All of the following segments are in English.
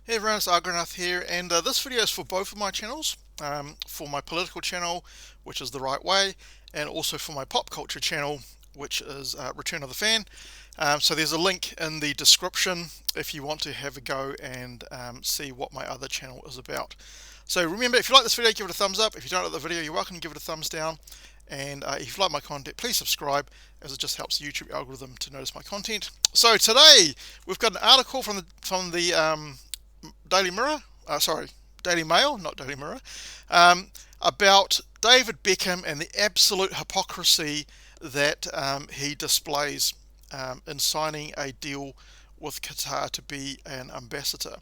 Hey everyone, it's Argonath here, and this video is for both of my channels, for my political channel, which is The Right Way, and also for my pop culture channel, which is Return of the Fan. So there's a link in the description if you want to have a go and see what my other channel is about. So remember, if you like this video, give it a thumbs up. If you don't like the video, you're welcome to give it a thumbs down. And if you like my content, please subscribe, as it just helps the YouTube algorithm to notice my content. So today we've got an article from the Daily Mirror, Daily Mail, not Daily Mirror, about David Beckham and the absolute hypocrisy that he displays in signing a deal with Qatar to be an ambassador.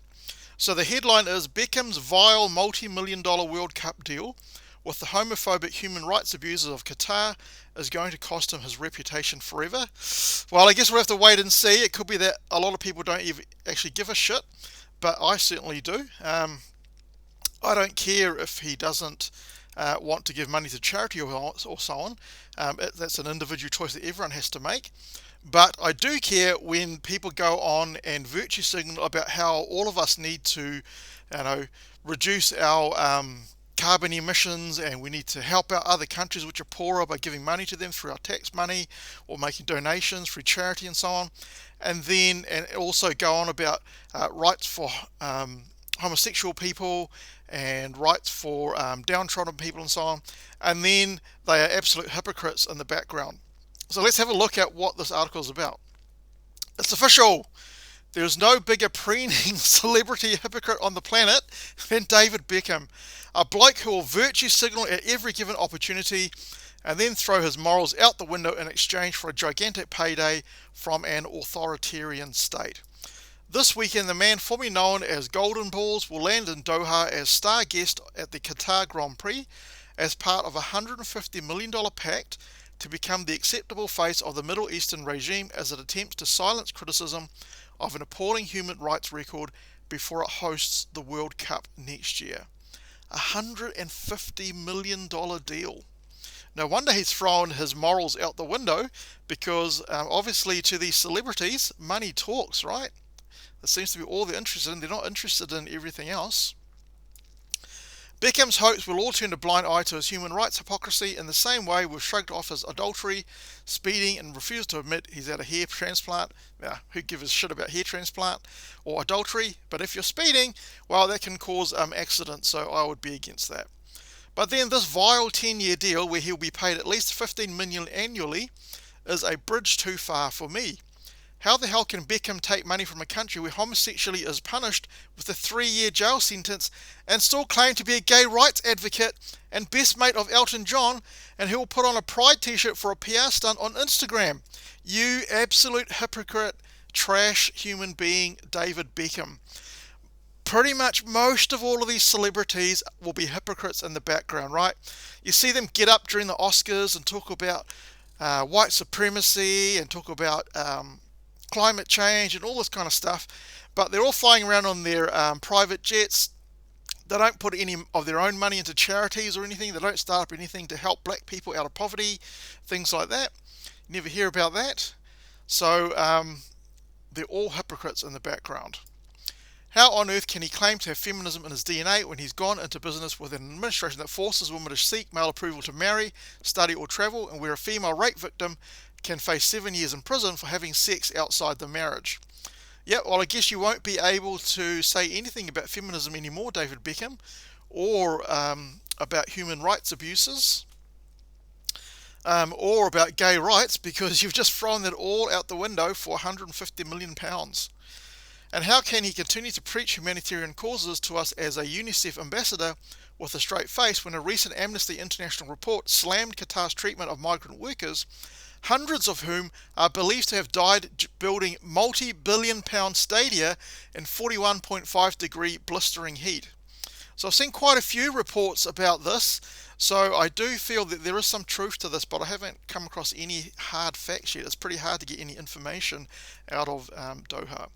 So the headline is Beckham's vile multi-million dollar World Cup deal with the homophobic human rights abusers of Qatar is going to cost him his reputation forever. Well, I guess we'll have to wait and see. It could be that a lot of people don't even actually give a shit, but I certainly do. I don't care if he doesn't want to give money to charity or so on. That's an individual choice that everyone has to make. But I do care when people go on and virtue signal about how all of us need to, reduce our carbon emissions, and we need to help out other countries which are poorer by giving money to them through our tax money or making donations through charity and so on. And also go on about rights for homosexual people and rights for downtrodden people and so on. And then they are absolute hypocrites in the background. So let's have a look at what this article is about. It's official. There's no bigger preening celebrity hypocrite on the planet than David Beckham, a bloke who will virtue signal at every given opportunity and then throw his morals out the window in exchange for a gigantic payday from an authoritarian state. This weekend, the man formerly known as Golden Balls will land in Doha as star guest at the Qatar Grand Prix as part of a $150 million pact to become the acceptable face of the Middle Eastern regime as it attempts to silence criticism of an appalling human rights record before it hosts the World Cup next year. $150 million deal. No wonder he's thrown his morals out the window, because obviously to these celebrities, money talks, right? That seems to be all they're interested in. They're not interested in everything else. Beckham's hopes will all turn a blind eye to his human rights hypocrisy in the same way we've shrugged off his adultery, speeding, and refused to admit he's had a hair transplant. Now, who gives a shit about hair transplant or adultery? But if you're speeding, well, that can cause accidents, so I would be against that. But then this vile 10-year deal where he'll be paid at least $15 million annually is a bridge too far for me. How the hell can Beckham take money from a country where homosexuality is punished with a 3-year jail sentence and still claim to be a gay rights advocate and best mate of Elton John, and who will put on a pride t-shirt for a PR stunt on Instagram? You absolute hypocrite, trash human being, David Beckham. Pretty much most of all of these celebrities will be hypocrites in the background, right? You see them get up during the Oscars and talk about white supremacy and talk about climate change and all this kind of stuff, but they're all flying around on their private jets. They don't put any of their own money into charities or anything. They don't start up anything to help black people out of poverty, things like that. You never hear about that. So they're all hypocrites in the background. How on earth can he claim to have feminism in his DNA when he's gone into business with an administration that forces women to seek male approval to marry, study, or travel, and where a female rape victim can face 7 years in prison for having sex outside the marriage? Yeah, well, I guess you won't be able to say anything about feminism anymore, David Beckham, or about human rights abuses, or about gay rights, because you've just thrown that all out the window for £150 million. And how can he continue to preach humanitarian causes to us as a UNICEF ambassador with a straight face when a recent Amnesty International report slammed Qatar's treatment of migrant workers, hundreds of whom are believed to have died building multi-billion-pound stadia in 41.5-degree blistering heat? So I've seen quite a few reports about this, so I do feel that there is some truth to this, but I haven't come across any hard facts yet. It's pretty hard to get any information out of Doha.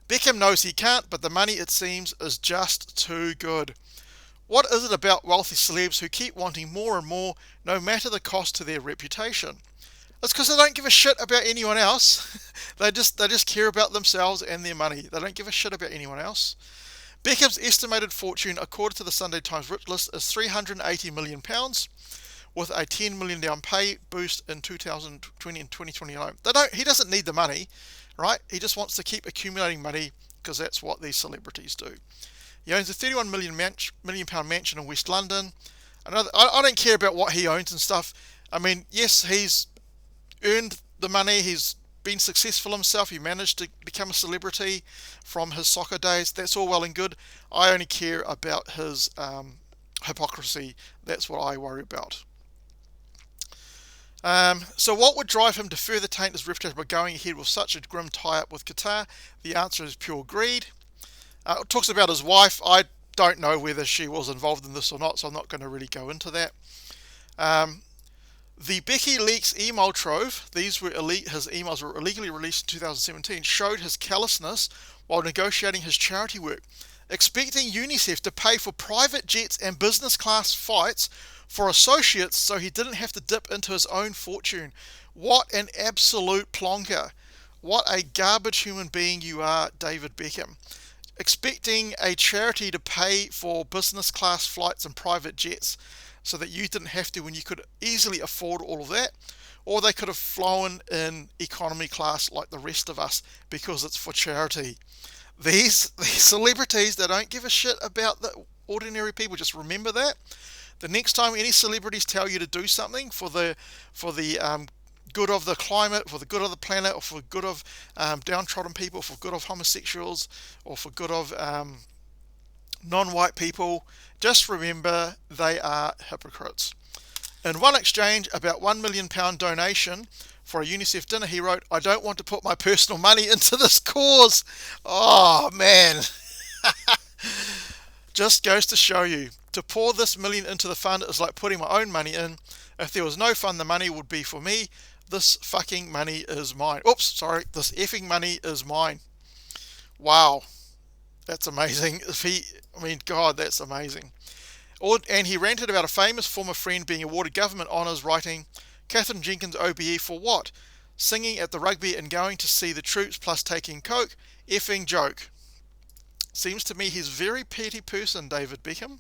Beckham knows he can't, but the money, it seems, is just too good. What is it about wealthy celebs who keep wanting more and more, no matter the cost to their reputation? That's because they don't give a shit about anyone else. They just care about themselves and their money. They don't give a shit about anyone else. Beckham's estimated fortune, according to the Sunday Times Rich List, is £380 million, with a $10 million down pay boost in 2020 and 2020 alone. He doesn't need the money, right? He just wants to keep accumulating money because that's what these celebrities do. He owns a £31 million mansion in West London. I don't care about what he owns and stuff. I mean, yes, he's earned the money. He's been successful himself. He managed to become a celebrity from his soccer days. That's all well and good. I only care about his hypocrisy. That's what I worry about. So what would drive him to further taint his reputation by going ahead with such a grim tie-up with Qatar? The answer is pure greed. It talks about his wife. I don't know whether she was involved in this or not, so I'm not going to really go into that. The Becky Leaks email trove, his emails were illegally released in 2017, showed his callousness while negotiating his charity work, expecting UNICEF to pay for private jets and business class flights for associates so he didn't have to dip into his own fortune. What an absolute plonker. What a garbage human being you are, David Beckham. Expecting a charity to pay for business class flights and private jets so that you didn't have to when you could easily afford all of that, or they could have flown in economy class like the rest of us because it's for charity. These celebrities, they don't give a shit about the ordinary people. Just remember that. The next time any celebrities tell you to do something for the good of the climate, for the good of the planet, or for the good of downtrodden people, for good of homosexuals, or for good of non-white people, just remember they are hypocrites. In one exchange, about £1 million donation for a UNICEF dinner, he wrote, "I don't want to put my personal money into this cause." Oh man. Just goes to show you, to pour this million into the fund is like putting my own money in. If there was no fund, the money would be for me. This fucking money is mine. Oops, sorry, this effing money is mine. Wow. That's amazing. God, that's amazing. And he ranted about a famous former friend being awarded government honours, writing, "Catherine Jenkins OBE for what? Singing at the rugby and going to see the troops plus taking coke? Effing joke." Seems to me he's a very petty person, David Beckham.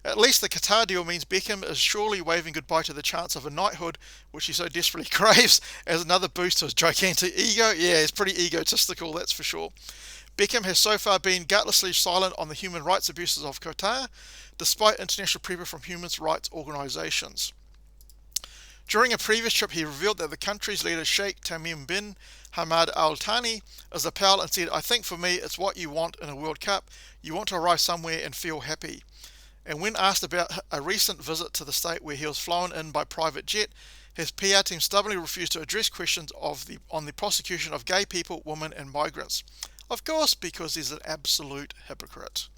At least the Qatar deal means Beckham is surely waving goodbye to the chance of a knighthood, which he so desperately craves, as another boost to his gigantic ego. Yeah, he's pretty egotistical, that's for sure. Beckham has so far been gutlessly silent on the human rights abuses of Qatar, despite international pressure from human rights organisations. During a previous trip, he revealed that the country's leader, Sheikh Tamim bin Hamad Al Thani, is a pal and said, "I think for me, it's what you want in a World Cup. You want to arrive somewhere and feel happy." And when asked about a recent visit to the state where he was flown in by private jet, his PR team stubbornly refused to address questions on the prosecution of gay people, women and migrants. Of course, because he's an absolute hypocrite.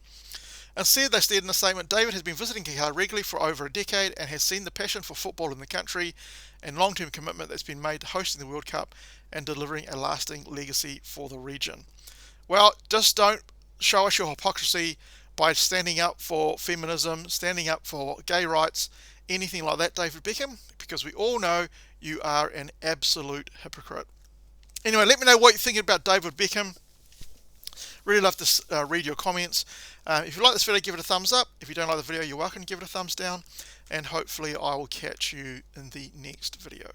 Instead, they stated in a statement, David has been visiting Qatar regularly for over a decade and has seen the passion for football in the country and long-term commitment that's been made to hosting the World Cup and delivering a lasting legacy for the region. Well, just don't show us your hypocrisy by standing up for feminism, standing up for gay rights, anything like that, David Beckham, because we all know you are an absolute hypocrite. Anyway, let me know what you're thinking about David Beckham. Really love to read your comments. If you like this video, give it a thumbs up. If you don't like the video, you're welcome to give it a thumbs down. And hopefully I will catch you in the next video.